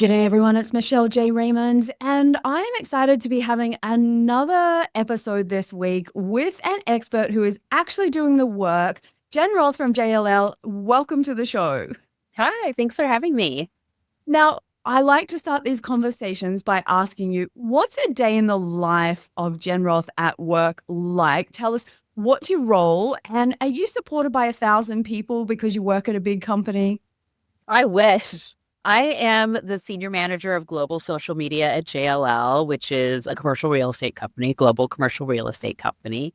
G'day everyone, it's Michelle J. Raymond, and I am excited to be having another episode this week with an expert who is actually doing the work. Jen Roth from JLL, welcome to the show. Hi, thanks for having me. Now, I like to start these conversations by asking you, what's a day in the life of Jen Roth at work like? Tell us, what's your role, and are you supported by 1,000 people because you work at a big company? I wish. I am the senior manager of global social media at JLL, which is a commercial real estate company, global commercial real estate company.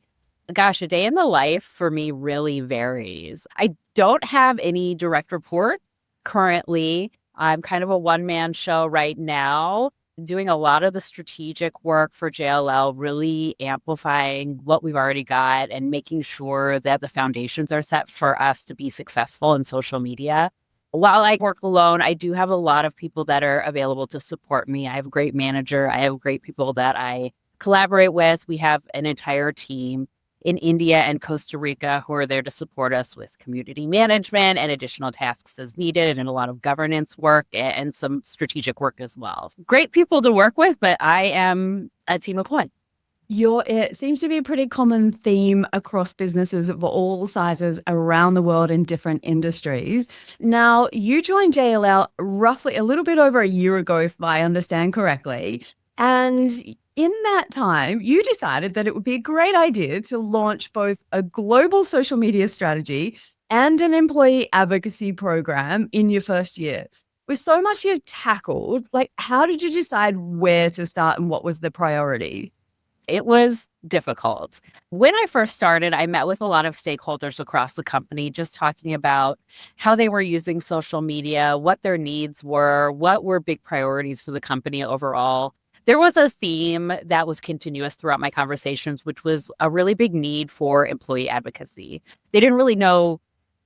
Gosh, a day in the life for me really varies. I don't have any direct report currently. I'm kind of a one-man show right now, doing a lot of the strategic work for JLL, really amplifying what we've already got and making sure that the foundations are set for us to be successful in social media. While I work alone, I do have a lot of people that are available to support me. I have a great manager. I have great people that I collaborate with. We have an entire team in India and Costa Rica who are there to support us with community management and additional tasks as needed, and a lot of governance work and some strategic work as well. Great people to work with, but I am a team of one. It seems to be a pretty common theme across businesses of all sizes around the world in different industries. Now, you joined JLL roughly a little bit over a year ago, if I understand correctly. And in that time, you decided that it would be a great idea to launch both a global social media strategy and an employee advocacy program in your first year. With so much you've tackled, how did you decide where to start and what was the priority? It was difficult. When I first started, I met with a lot of stakeholders across the company, just talking about how they were using social media, what their needs were, what were big priorities for the company overall. There was a theme that was continuous throughout my conversations, which was a really big need for employee advocacy. They didn't really know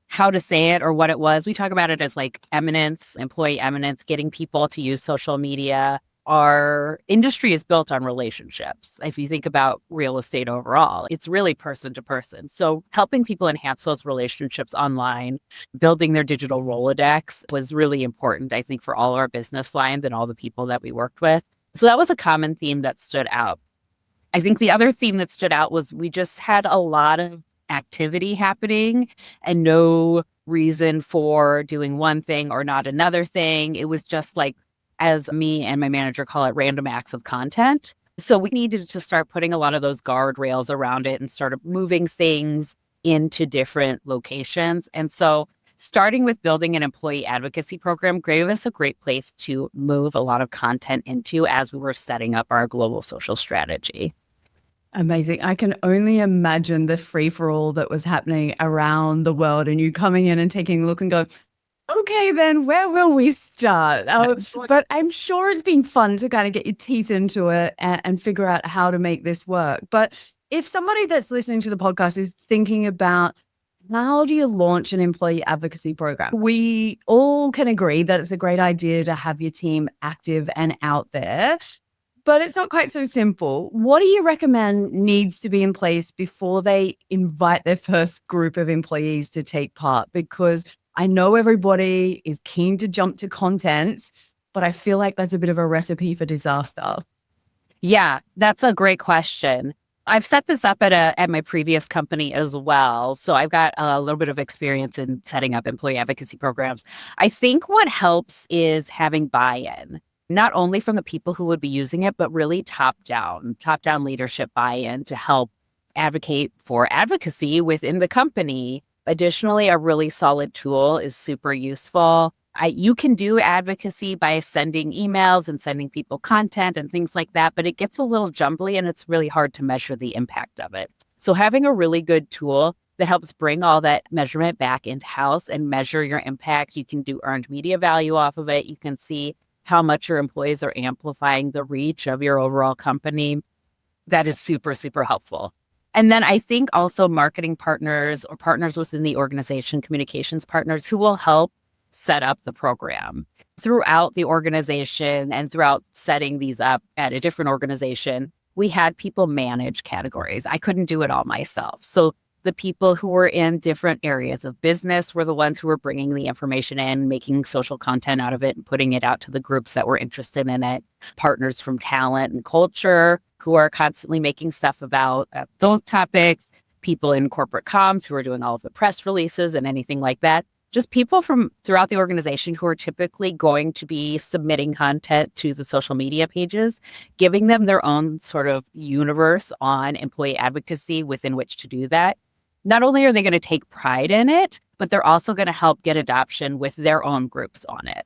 how to say it or what it was. We talk about it as like eminence, employee eminence, getting people to use social media. Our industry is built on relationships. If you think about real estate overall, it's really person to person. So helping people enhance those relationships online, building their digital Rolodex was really important, I think, for all our business lines and all the people that we worked with. So that was a common theme that stood out. I think the other theme that stood out was we just had a lot of activity happening and no reason for doing one thing or not another thing. It was just like, as me and my manager call it, random acts of content. So we needed to start putting a lot of those guardrails around it and start moving things into different locations. And so starting with building an employee advocacy program gave us a great place to move a lot of content into as we were setting up our global social strategy. Amazing. I can only imagine the free-for-all that was happening around the world and you coming in and taking a look and go, okay, then where will we start? But I'm sure it's been fun to kind of get your teeth into it and figure out how to make this work. But if somebody that's listening to the podcast is thinking about how do you launch an employee advocacy program? We all can agree that it's a great idea to have your team active and out there, but it's not quite so simple. What do you recommend needs to be in place before they invite their first group of employees to take part? Because I know everybody is keen to jump to content, but I feel like that's a bit of a recipe for disaster. Yeah, that's a great question. I've set this up at my previous company as well. So I've got a little bit of experience in setting up employee advocacy programs. I think what helps is having buy-in, not only from the people who would be using it, but really top-down leadership buy-in to help advocate for advocacy within the company. Additionally, a really solid tool is super useful. You can do advocacy by sending emails and sending people content and things like that, but it gets a little jumbly and it's really hard to measure the impact of it. So having a really good tool that helps bring all that measurement back in-house and measure your impact, you can do earned media value off of it. You can see how much your employees are amplifying the reach of your overall company. That is super, super helpful. And then I think also marketing partners or partners within the organization, communications partners who will help set up the program throughout the organization and throughout setting these up at a different organization. We had people manage categories. I couldn't do it all myself. So The people who were in different areas of business were the ones who were bringing the information in, making social content out of it and putting it out to the groups that were interested in it. Partners from talent and culture who are constantly making stuff about those topics. People in corporate comms who are doing all of the press releases and anything like that. Just people from throughout the organization who are typically going to be submitting content to the social media pages, giving them their own sort of universe on employee advocacy within which to do that. Not only are they going to take pride in it, but they're also going to help get adoption with their own groups on it.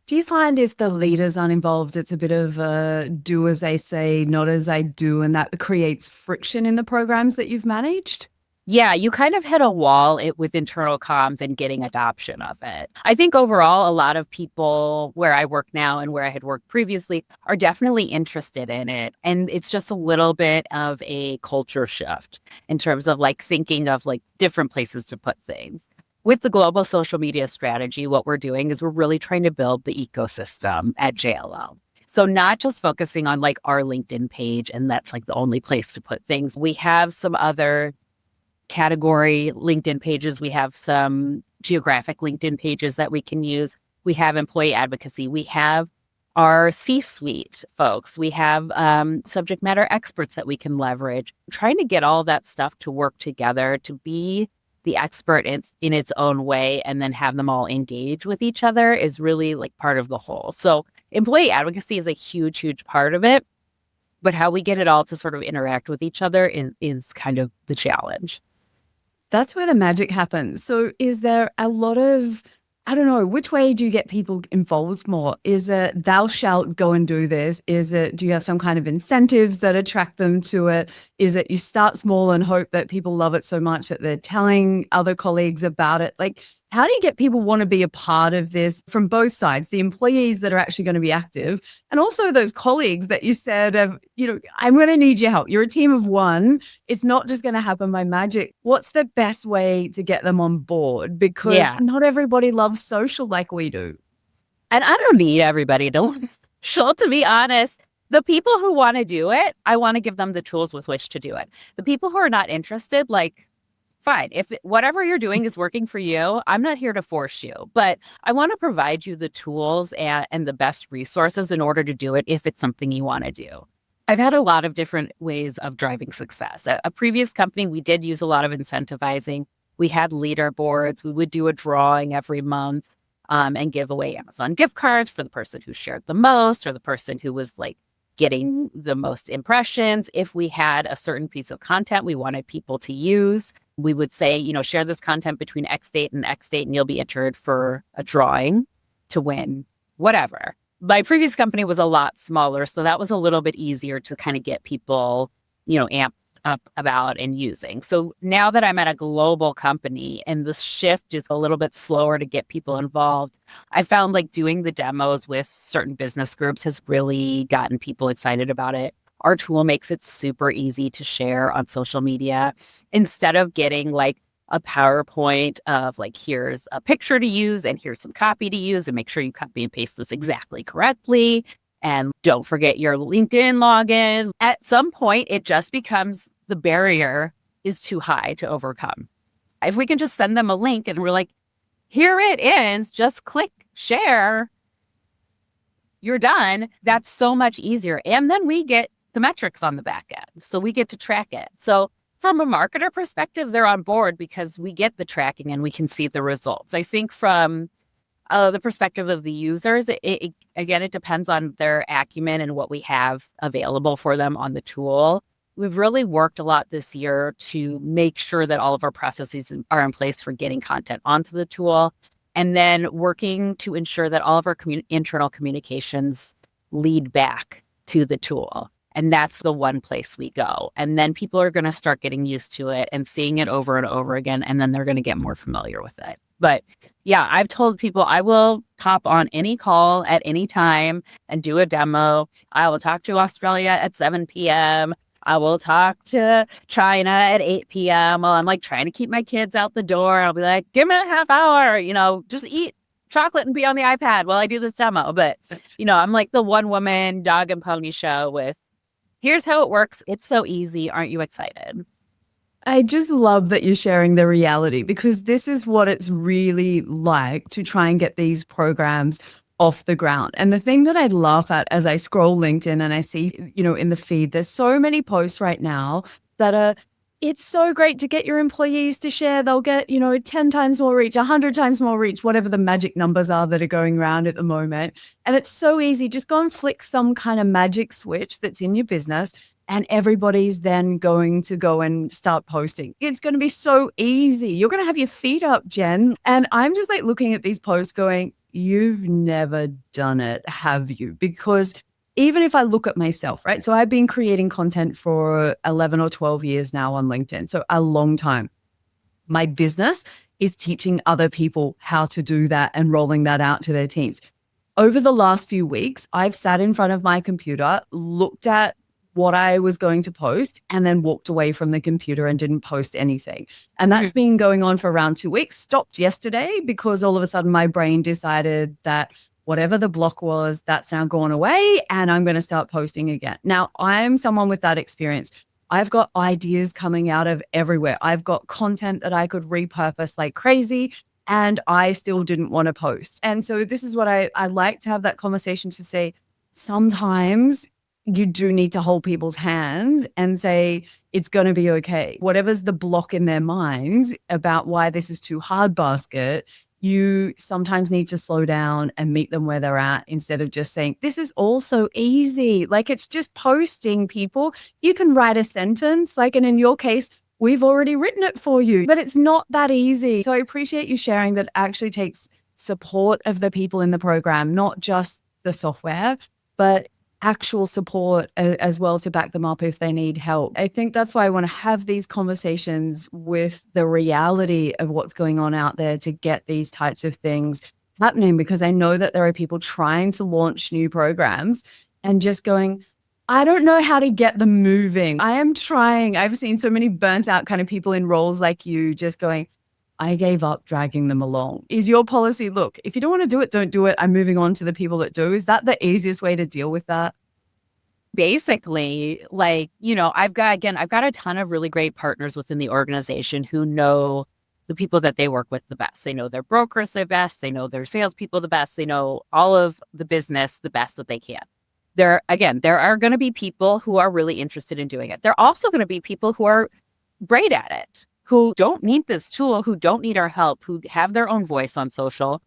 Do you find if the leaders aren't involved, it's a bit of a do as I say, not as I do, and that creates friction in the programs that you've managed? Yeah, you kind of hit a wall with internal comms and getting adoption of it. I think overall, a lot of people where I work now and where I had worked previously are definitely interested in it. And it's just a little bit of a culture shift in terms of like thinking of like different places to put things. With the global social media strategy, what we're doing is we're really trying to build the ecosystem at JLL. So not just focusing on like our LinkedIn page, and that's like the only place to put things. We have some other category LinkedIn pages. We have some geographic LinkedIn pages that we can use. We have employee advocacy. We have our C-suite folks. We have subject matter experts that we can leverage. Trying to get all that stuff to work together to be the expert in its own way and then have them all engage with each other is really like part of the whole. So employee advocacy is a huge, huge part of it. But how we get it all to sort of interact with each other is kind of the challenge. That's where the magic happens. So is there a lot of, I don't know, which way do you get people involved more? Is it thou shalt go and do this? Is it, do you have some kind of incentives that attract them to it? Is it you start small and hope that people love it so much that they're telling other colleagues about it? Like, how do you get people want to be a part of this from both sides, the employees that are actually going to be active and also those colleagues that you said, I'm going to need your help. You're a team of one. It's not just going to happen by magic. What's the best way to get them on board? Because not everybody loves social like we do. And I don't need everybody to show, to be honest. The people who want to do it, I want to give them the tools with which to do it. The people who are not interested, like, fine. If whatever you're doing is working for you, I'm not here to force you, but I want to provide you the tools and the best resources in order to do it if it's something you want to do. I've had a lot of different ways of driving success. At a previous company, we did use a lot of incentivizing. We had leaderboards. We would do a drawing every month and give away Amazon gift cards for the person who shared the most or the person who was like getting the most impressions. If we had a certain piece of content we wanted people to use, we would say, share this content between X date and X date, and you'll be entered for a drawing to win whatever. My previous company was a lot smaller, so that was a little bit easier to kind of get people, amped up about and using. So now that I'm at a global company and the shift is a little bit slower to get people involved, I found like doing the demos with certain business groups has really gotten people excited about it. Our tool makes it super easy to share on social media instead of getting like a PowerPoint of like, here's a picture to use and here's some copy to use and make sure you copy and paste this exactly correctly. And don't forget your LinkedIn login. At some point, it just becomes the barrier is too high to overcome. If we can just send them a link and we're like, here it is, just click share, you're done. That's so much easier. And then we get the metrics on the back end. So we get to track it. So from a marketer perspective, they're on board because we get the tracking and we can see the results. I think from the perspective of the users, it depends on their acumen and what we have available for them on the tool. We've really worked a lot this year to make sure that all of our processes are in place for getting content onto the tool, and then working to ensure that all of our internal communications lead back to the tool. And that's the one place we go. And then people are going to start getting used to it and seeing it over and over again. And then they're going to get more familiar with it. But yeah, I've told people I will hop on any call at any time and do a demo. I will talk to Australia at 7 p.m. I will talk to China at 8 p.m. while I'm like trying to keep my kids out the door. I'll be like, give me a half hour, just eat chocolate and be on the iPad while I do this demo. But, I'm like the one woman dog and pony show with, here's how it works. It's so easy. Aren't you excited? I just love that you're sharing the reality, because this is what it's really like to try and get these programs off the ground. And the thing that I laugh at as I scroll LinkedIn and I see, in the feed, there's so many posts right now that are, it's so great to get your employees to share. They'll get, 10 times more reach, 100 times more reach, whatever the magic numbers are that are going around at the moment. And it's so easy. Just go and flick some kind of magic switch that's in your business, and everybody's then going to go and start posting. It's going to be so easy. You're going to have your feet up, Jen. And I'm just like looking at these posts going, you've never done it, have you? Because even if I look at myself, right? So I've been creating content for 11 or 12 years now on LinkedIn. So a long time. My business is teaching other people how to do that and rolling that out to their teams. Over the last few weeks, I've sat in front of my computer, looked at what I was going to post, and then walked away from the computer and didn't post anything. And that's been going on for around 2 weeks. Stopped yesterday because all of a sudden my brain decided that whatever the block was, that's now gone away and I'm going to start posting again. Now, I'm someone with that experience. I've got ideas coming out of everywhere. I've got content that I could repurpose like crazy, and I still didn't want to post. And so this is what I like to have that conversation to say, sometimes you do need to hold people's hands and say, it's going to be okay. Whatever's the block in their minds about why this is too hard basket, you sometimes need to slow down and meet them where they're at, instead of just saying, this is all so easy. Like, it's just posting, people. You can write a sentence, and in your case, we've already written it for you, but it's not that easy. So I appreciate you sharing that. Actually takes support of the people in the program, not just the software, but actual support as well to back them up if they need help. I think that's why I want to have these conversations with the reality of what's going on out there to get these types of things happening, because I know that there are people trying to launch new programs and just going, I don't know how to get them moving. I am trying. I've seen so many burnt out kind of people in roles like you just going, I gave up dragging them along. Is your policy, look, if you don't want to do it, don't do it. I'm moving on to the people that do. Is that the easiest way to deal with that? Basically, I've got a ton of really great partners within the organization who know the people that they work with the best. They know their brokers the best. They know their salespeople the best. They know all of the business the best that they can. There are going to be people who are really interested in doing it. There are also going to be people who are great at it, who don't need this tool, who don't need our help, who have their own voice on social.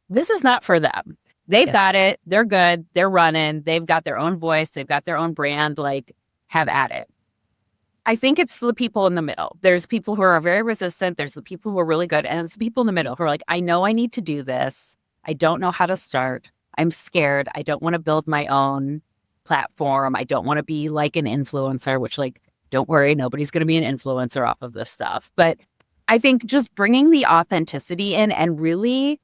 This is not for them. They've got it. They're good. They're running. They've got their own voice. They've got their own brand. Have at it. I think it's the people in the middle. There's people who are very resistant. There's the people who are really good. And there's the people in the middle who are like, I know I need to do this. I don't know how to start. I'm scared. I don't want to build my own platform. I don't want to be like an influencer, which don't worry, nobody's going to be an influencer off of this stuff. But I think just bringing the authenticity in and really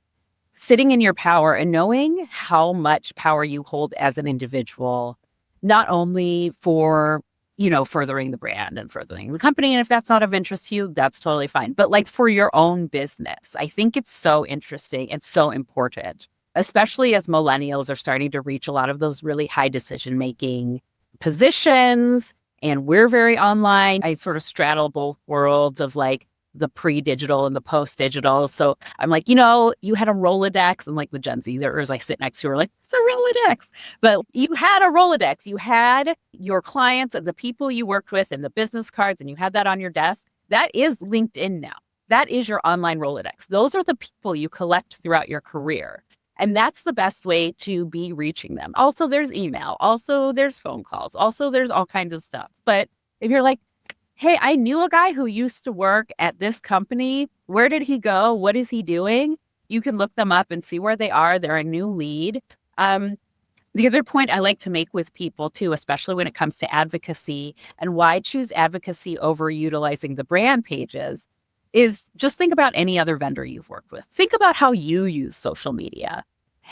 sitting in your power and knowing how much power you hold as an individual, not only for, furthering the brand and furthering the company. And if that's not of interest to you, that's totally fine. But for your own business, I think it's so interesting and so important, especially as millennials are starting to reach a lot of those really high decision-making positions. And we're very online. I sort of straddle both worlds of the pre-digital and the post-digital. So I'm like, you had a Rolodex, and the Gen Zers I sit next to are like, it's a Rolodex. But you had a Rolodex. You had your clients and the people you worked with and the business cards, and you had that on your desk. That is LinkedIn now. That is your online Rolodex. Those are the people you collect throughout your career. And that's the best way to be reaching them. Also, there's email. Also, there's phone calls. Also, there's all kinds of stuff. But if you're like, hey, I knew a guy who used to work at this company. Where did he go? What is he doing? You can look them up and see where they are. They're a new lead. The other point I like to make with people too, especially when it comes to advocacy and why choose advocacy over utilizing the brand pages, is just think about any other vendor you've worked with. Think about how you use social media.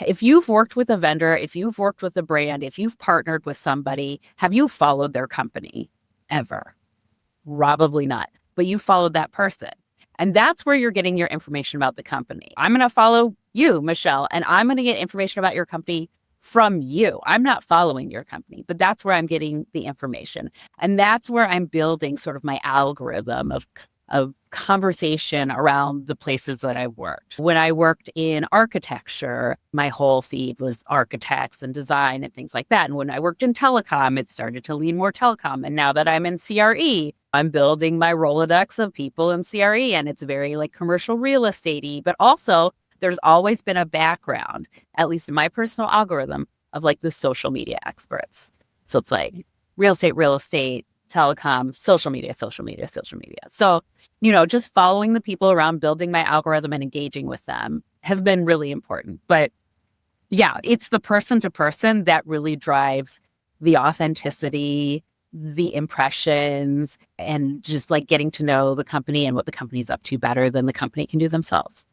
If you've worked with a vendor, if you've worked with a brand, if you've partnered with somebody, have you followed their company ever? Probably not, but you followed that person. And that's where you're getting your information about the company. I'm going to follow you, Michelle, and I'm going to get information about your company from you. I'm not following your company, but that's where I'm getting the information. And that's where I'm building sort of my algorithm of conversation around the places that I worked. When I worked in architecture, my whole feed was architects and design and things like that. And when I worked in telecom, it started to lean more telecom. And now that I'm in CRE, I'm building my Rolodex of people in CRE, and it's very like commercial real estate-y, but also there's always been a background, at least in my personal algorithm, of like the social media experts. So it's like real estate, telecom, social media. So, just following the people around, building my algorithm and engaging with them has been really important. But yeah, it's the person to person that really drives the authenticity, the impressions, and just like getting to know the company and what the company's up to better than the company can do themselves.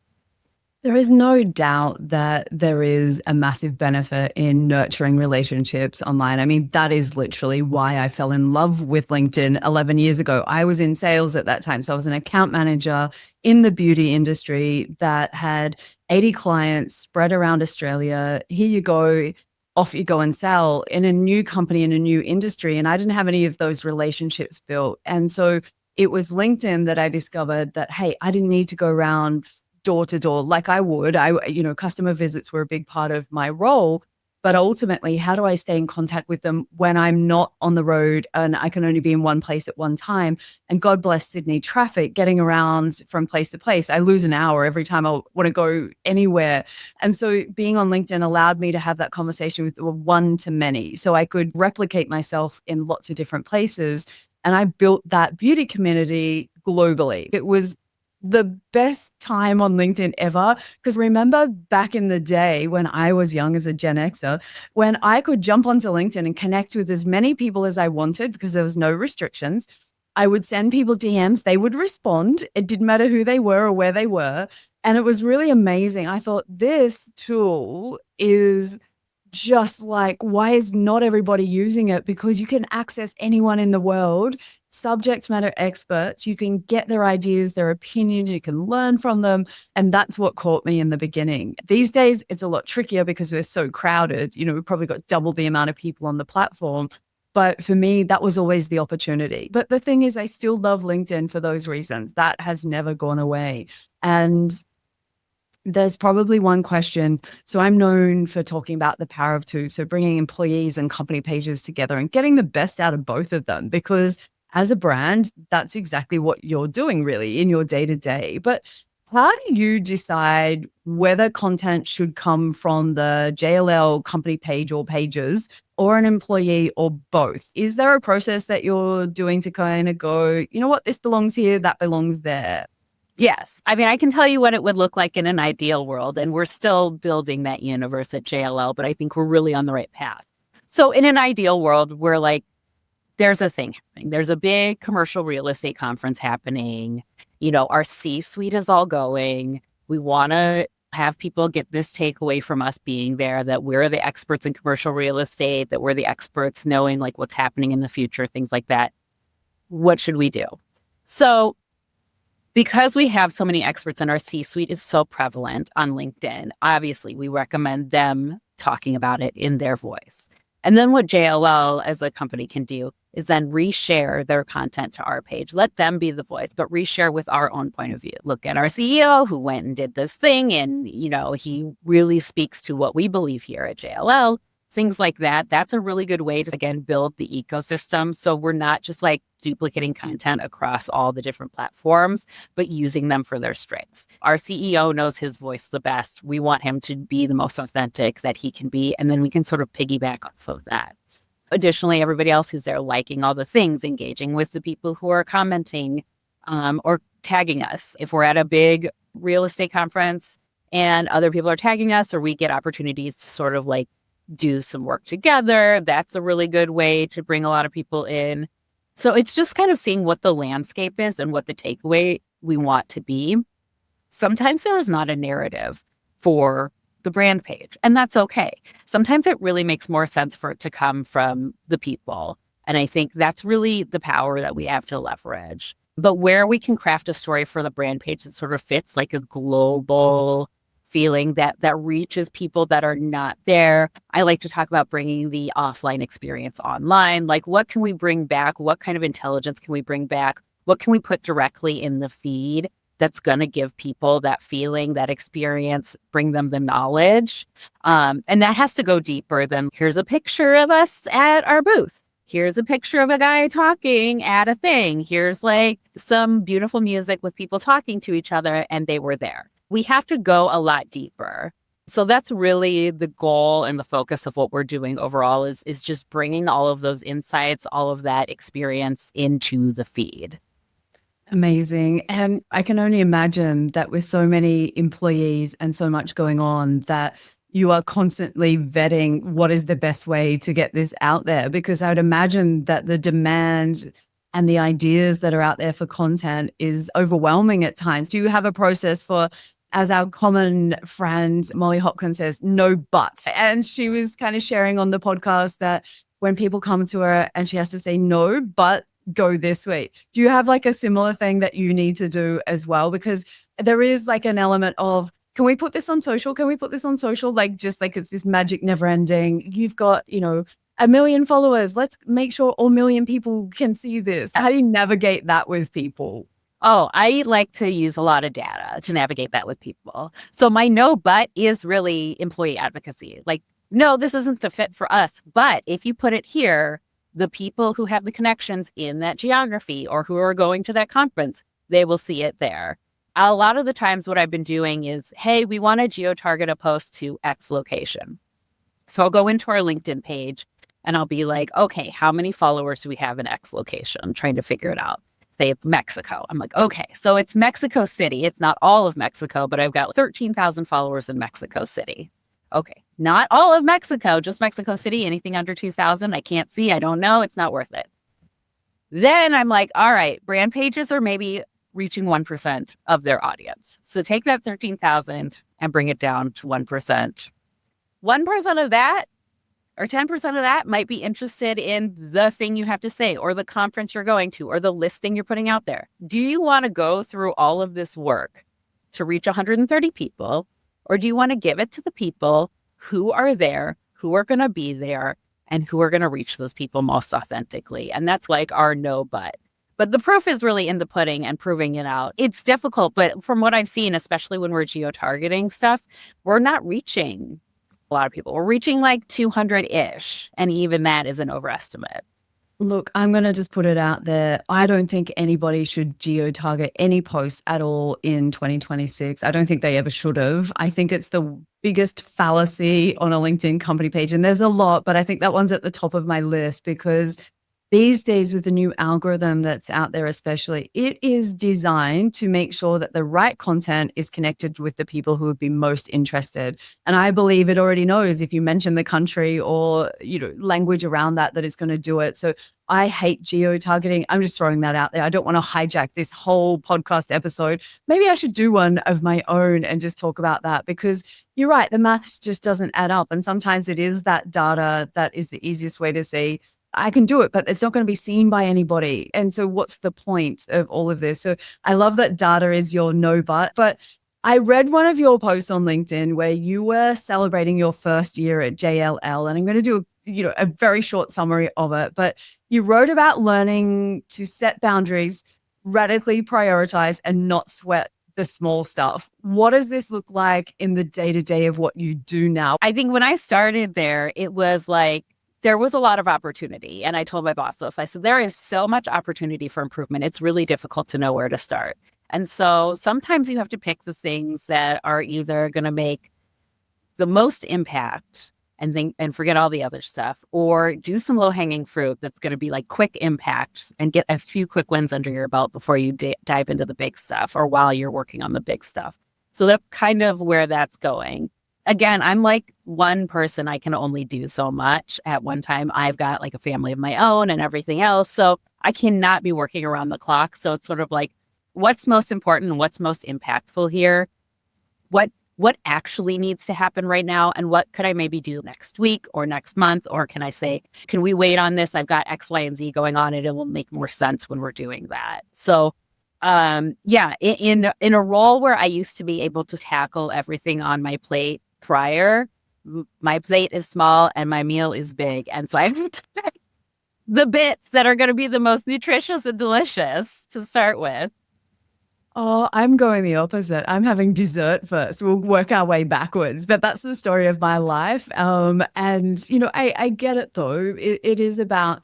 There is no doubt that there is a massive benefit in nurturing relationships online. I mean, that is literally why I fell in love with LinkedIn 11 years ago. I was in sales at that time. So I was an account manager in the beauty industry that had 80 clients spread around Australia. Here you go. Off you go and sell in a new company, in a new industry. And I didn't have any of those relationships built. And so it was LinkedIn that I discovered that, hey, I didn't need to go around door to door like I would. Customer visits were a big part of my role. But ultimately, how do I stay in contact with them when I'm not on the road and I can only be in one place at one time? And God bless Sydney traffic, getting around from place to place. I lose an hour every time I want to go anywhere. And so being on LinkedIn allowed me to have that conversation with one to many. So I could replicate myself in lots of different places. And I built that beauty community globally. It was the best time on LinkedIn ever. Because remember back in the day when I was young as a Gen Xer, when I could jump onto LinkedIn and connect with as many people as I wanted because there was no restrictions. I would send people DMs. They would respond. It didn't matter who they were or where they were. And it was really amazing. I thought this tool is just like, why is not everybody using it? Because you can access anyone in the world, subject matter experts. You can get their ideas, their opinions, you can learn from them. And that's what caught me in the beginning. These days, it's a lot trickier because we're so crowded. We've probably got double the amount of people on the platform. But for me, that was always the opportunity. But the thing is, I still love LinkedIn for those reasons. That has never gone away. And there's probably one question. So I'm known for talking about the power of two. So bringing employees and company pages together and getting the best out of both of them, because as a brand, that's exactly what you're doing really in your day-to-day. But how do you decide whether content should come from the JLL company page or pages or an employee or both? Is there a process that you're doing to kind of go, you know what, this belongs here, that belongs there? Yes. I mean, I can tell you what it would look like in an ideal world, and we're still building that universe at JLL, but I think we're really on the right path. So in an ideal world, we're like, there's a thing happening. There's a big commercial real estate conference happening. Our C-suite is all going. We want to have people get this takeaway from us being there, that we're the experts in commercial real estate, that we're the experts knowing like what's happening in the future, things like that. What should we do? So because we have so many experts and our C-suite is so prevalent on LinkedIn, obviously we recommend them talking about it in their voice. And then what JLL as a company can do is then reshare their content to our page. Let them be the voice, but reshare with our own point of view. Look at our CEO who went and did this thing, and he really speaks to what we believe here at JLL. Things like that. That's a really good way to, again, build the ecosystem. So we're not just like duplicating content across all the different platforms, but using them for their strengths. Our CEO knows his voice the best. We want him to be the most authentic that he can be. And then we can sort of piggyback off of that. Additionally, everybody else who's there liking all the things, engaging with the people who are commenting or tagging us. If we're at a big real estate conference and other people are tagging us, or we get opportunities to sort of like do some work together, that's a really good way to bring a lot of people in. So it's just kind of seeing what the landscape is and what the takeaway we want to be. Sometimes there is not a narrative for the brand page, and that's okay. Sometimes it really makes more sense for it to come from the people. And I think that's really the power that we have to leverage. But where we can craft a story for the brand page that sort of fits like a global feeling that reaches people that are not there. I like to talk about bringing the offline experience online. Like, what can we bring back? What kind of intelligence can we bring back? What can we put directly in the feed that's going to give people that feeling, that experience, bring them the knowledge? And that has to go deeper than here's a picture of us at our booth. Here's a picture of a guy talking at a thing. Here's like some beautiful music with people talking to each other and they were there. We have to go a lot deeper. So that's really the goal and the focus of what we're doing overall is just bringing all of those insights, all of that experience into the feed. Amazing. And I can only imagine that with so many employees and so much going on that you are constantly vetting what is the best way to get this out there, because I would imagine that the demand and the ideas that are out there for content is overwhelming at times. Do you have a process for, as our common friend Molly Hopkins says, no buts? And she was kind of sharing on the podcast that when people come to her and she has to say no, but go this way. Do you have like a similar thing that you need to do as well? Because there is like an element of, can we put this on social? Can we put this on social? Like, just like it's this magic never ending. You've got, 1 million followers. Let's make sure all 1 million people can see this. How do you navigate that with people? Oh, I like to use a lot of data to navigate that with people. So my no but is really employee advocacy. Like, no, this isn't the fit for us. But if you put it here, the people who have the connections in that geography or who are going to that conference, they will see it there. A lot of the times what I've been doing is, hey, we want to geo-target a post to X location. So I'll go into our LinkedIn page and I'll be like, okay, how many followers do we have in X location? I'm trying to figure it out. Say Mexico. I'm like, okay, so it's Mexico City. It's not all of Mexico, but I've got 13,000 followers in Mexico City. Okay, not all of Mexico, just Mexico City. Anything under 2,000, I can't see. I don't know. It's not worth it. Then I'm like, all right, brand pages are maybe reaching 1% of their audience. So take that 13,000 and bring it down to 1%. 1% of that or 10% of that might be interested in the thing you have to say or the conference you're going to or the listing you're putting out there. Do you want to go through all of this work to reach 130 people? Or do you want to give it to the people who are there, who are going to be there, and who are going to reach those people most authentically? And that's like our no but. But the proof is really in the pudding and proving it out. It's difficult, but from what I've seen, especially when we're geo-targeting stuff, we're not reaching a lot of people. We're reaching like 200-ish, and even that is an overestimate. Look, I'm going to just put it out there. I don't think anybody should geo-target any posts at all in 2026. I don't think they ever should have. I think it's the biggest fallacy on a LinkedIn company page. And there's a lot, but I think that one's at the top of my list because these days with the new algorithm that's out there especially, it is designed to make sure that the right content is connected with the people who would be most interested. And I believe it already knows if you mention the country or, language around that it's going to do it. So I hate geo-targeting. I'm just throwing that out there. I don't want to hijack this whole podcast episode. Maybe I should do one of my own and just talk about that because you're right. The maths just doesn't add up. And sometimes it is that data that is the easiest way to see I can do it, but it's not going to be seen by anybody. And so what's the point of all of this? So I love that data is your no but I read one of your posts on LinkedIn where you were celebrating your first year at JLL, and I'm going to do a very short summary of it, but you wrote about learning to set boundaries, radically prioritize, and not sweat the small stuff. What does this look like in the day-to-day of what you do now? I think when I started there, it was like, there was a lot of opportunity. And I told my boss, I said, there is so much opportunity for improvement. It's really difficult to know where to start. And so sometimes you have to pick the things that are either going to make the most impact and forget all the other stuff, or do some low hanging fruit that's going to be like quick impacts and get a few quick wins under your belt before you dive into the big stuff or while you're working on the big stuff. So that's kind of where that's going. Again, I'm like one person. I can only do so much at one time. I've got like a family of my own and everything else. So I cannot be working around the clock. So it's sort of like, what's most important? What's most impactful here? What actually needs to happen right now? And what could I maybe do next week or next month? Or can I say, can we wait on this? I've got X, Y, and Z going on and it will make more sense when we're doing that. So In a role where I used to be able to tackle everything on my plate prior, my plate is small and my meal is big. And so I have to pick the bits that are going to be the most nutritious and delicious to start with. Oh, I'm going the opposite. I'm having dessert first. We'll work our way backwards, but that's the story of my life. And I get it though. It is about,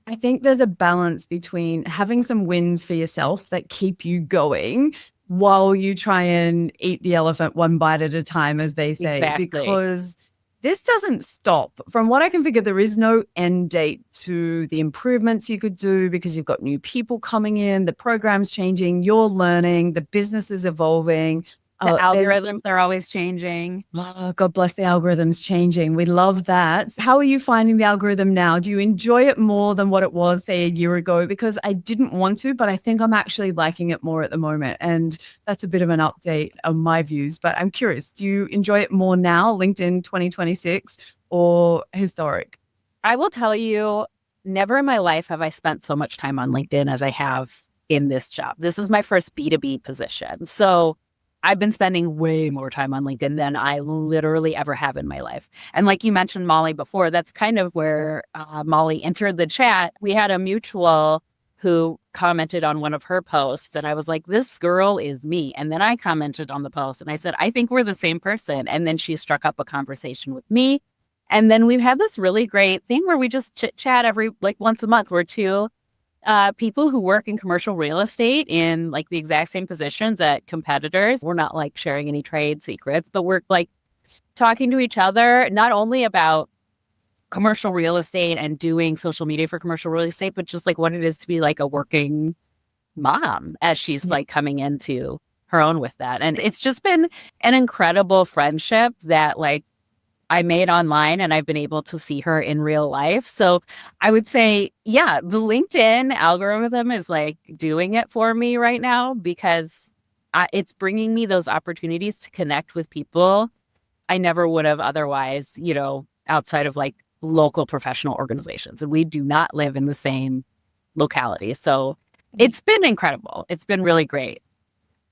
I think there's a balance between having some wins for yourself that keep you going while you try and eat the elephant one bite at a time, as they say, Exactly. because this doesn't stop. From what I can figure, there is no end date to the improvements you could do because you've got new people coming in, the program's changing, you're learning, the business is evolving. The algorithms are always changing. Oh, God bless the algorithms changing. We love that. How are you finding the algorithm now? Do you enjoy it more than what it was, say, a year ago? Because I didn't want to, but I think I'm actually liking it more at the moment. And that's a bit of an update on my views. But I'm curious, do you enjoy it more now, LinkedIn 2026, or historic? I will tell you, never in my life have I spent so much time on LinkedIn as I have in this job. This is my first B2B position. So I've been spending way more time on LinkedIn than I literally ever have in my life. And like you mentioned, Molly, before, that's kind of where Molly entered the chat. We had a mutual who commented on one of her posts, and I was like, this girl is me. And then I commented on the post and I said, I think we're the same person. And then she struck up a conversation with me. And then we've had this really great thing where we just chit chat every once a month. We're two people who work in commercial real estate in like the exact same positions at competitors. We're not like sharing any trade secrets, but we're like talking to each other, not only about commercial real estate and doing social media for commercial real estate, but just like what it is to be like a working mom as she's like coming into her own with that. And it's just been an incredible friendship that like I made online, and I've been able to see her in real life. So I would say, yeah, the LinkedIn algorithm is like doing it for me right now because it's bringing me those opportunities to connect with people I never would have otherwise, outside of like local professional organizations. And we do not live in the same locality. So it's been incredible. It's been really great.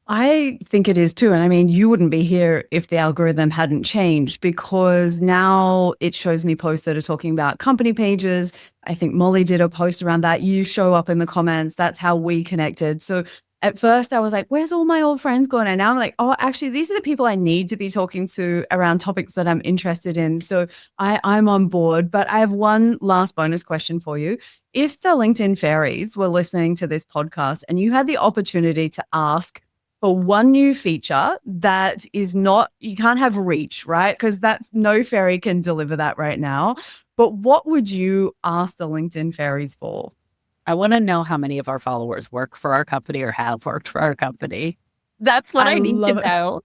I think it is too. And I mean, you wouldn't be here if the algorithm hadn't changed, because now it shows me posts that are talking about company pages. I think Molly did a post around that. You show up in the comments. That's how we connected. So at first I was like, where's all my old friends going? And now I'm like, oh, actually, these are the people I need to be talking to around topics that I'm interested in. So I'm on board. But I have one last bonus question for you. If the LinkedIn fairies were listening to this podcast and you had the opportunity to ask for one new feature that is not, you can't have reach, right? Because that's, no fairy can deliver that right now. But what would you ask the LinkedIn fairies for? I want to know how many of our followers work for our company or have worked for our company. That's what I need to know.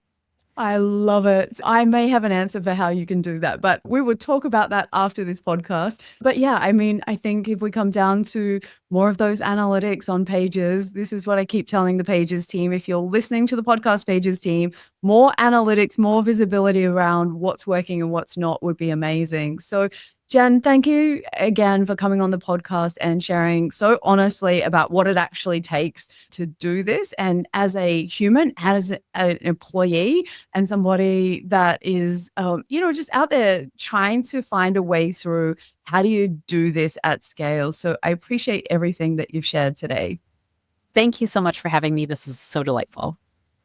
I love it. I may have an answer for how you can do that, but we will talk about that after this podcast. But yeah, I mean, I think if we come down to more of those analytics on pages, this is what I keep telling the pages team. If you're listening to the podcast pages team, more analytics, more visibility around what's working and what's not would be amazing. So Jen, thank you again for coming on the podcast and sharing so honestly about what it actually takes to do this. And as a human, as an employee, and somebody that is, just out there trying to find a way through, how do you do this at scale? So I appreciate everything that you've shared today. Thank you so much for having me. This is so delightful.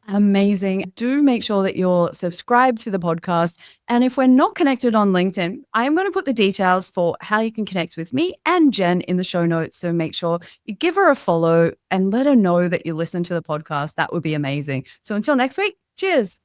Amazing. Do make sure that you're subscribed to the podcast. And if we're not connected on LinkedIn, I'm going to put the details for how you can connect with me and Jen in the show notes. So make sure you give her a follow and let her know that you listen to the podcast. That would be amazing. So until next week, cheers.